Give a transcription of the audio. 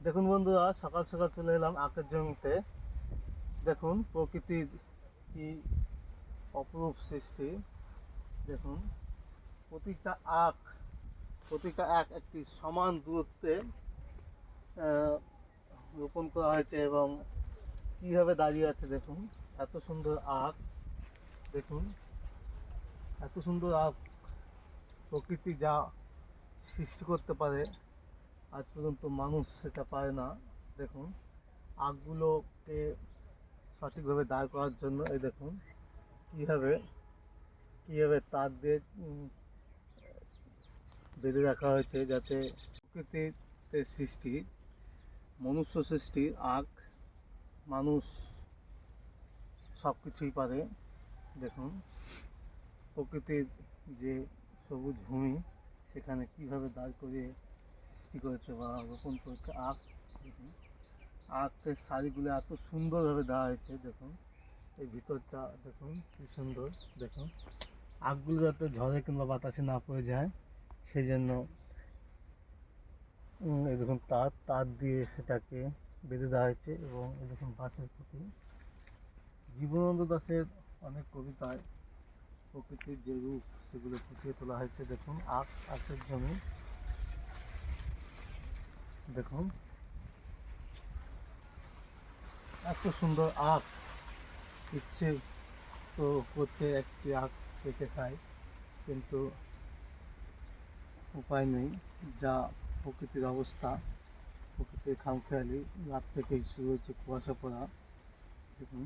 দেখুন বন্ধুরা, সকাল সকাল চলে এলাম আখের জমিতে। দেখুন প্রকৃতির কি অপরূপ সৃষ্টি। দেখুন প্রতিটা আখ, প্রতিটা আখ একটি সমান দূরত্বে আহ, রোপণ করা হয়েছে এবং কীভাবে দাঁড়িয়ে আছে দেখুন। এত সুন্দর আখ, দেখুন এত সুন্দর আখ প্রকৃতি যা সৃষ্টি করতে পারে আজ পর্যন্ত মানুষ সেটা পারে না। দেখুন আখগুলোকে সঠিকভাবে দাঁড় করার জন্য এই দেখুন কীভাবে কীভাবে তার দিয়ে বেঁধে রাখা হয়েছে, যাতে প্রকৃতিতে সৃষ্টি, মনুষ্য সৃষ্টি আখ, মানুষ সব কিছুই পারে। দেখুন প্রকৃতির যে সবুজ ভূমি, সেখানে কীভাবে দাঁড় করিয়ে সৃষ্টি করেছে বা রোপণ করেছে আখ। দেখুন আখের শাড়িগুলো এত সুন্দরভাবে দেওয়া হয়েছে। দেখুন এই ভিতরটা দেখুন কী সুন্দর। দেখুন আখগুলো যাতে ঝড়ে কিংবা বাতাসে না পড়ে যায় সেই জন্য এই দেখুন তার তার দিয়ে সেটাকে বেঁধে দেওয়া হয়েছে। এবং এই দেখুন বাঁশের খুঁটি। জীবনানন্দ দাশের অনেক কবিতায় প্রকৃতির যে রূপ সেগুলো ফুটিয়ে তোলা হয়েছে। দেখুন আখের জমি, দেখুন এত সুন্দর আখ। ইচ্ছে তো করছে একটি আখ পেতে খায়, কিন্তু উপায় নেই। যা প্রকৃতির অবস্থা, প্রকৃতির খামখেয়ালি, রাত থেকেই শুরু হচ্ছে কুয়াশা পড়া। দেখুন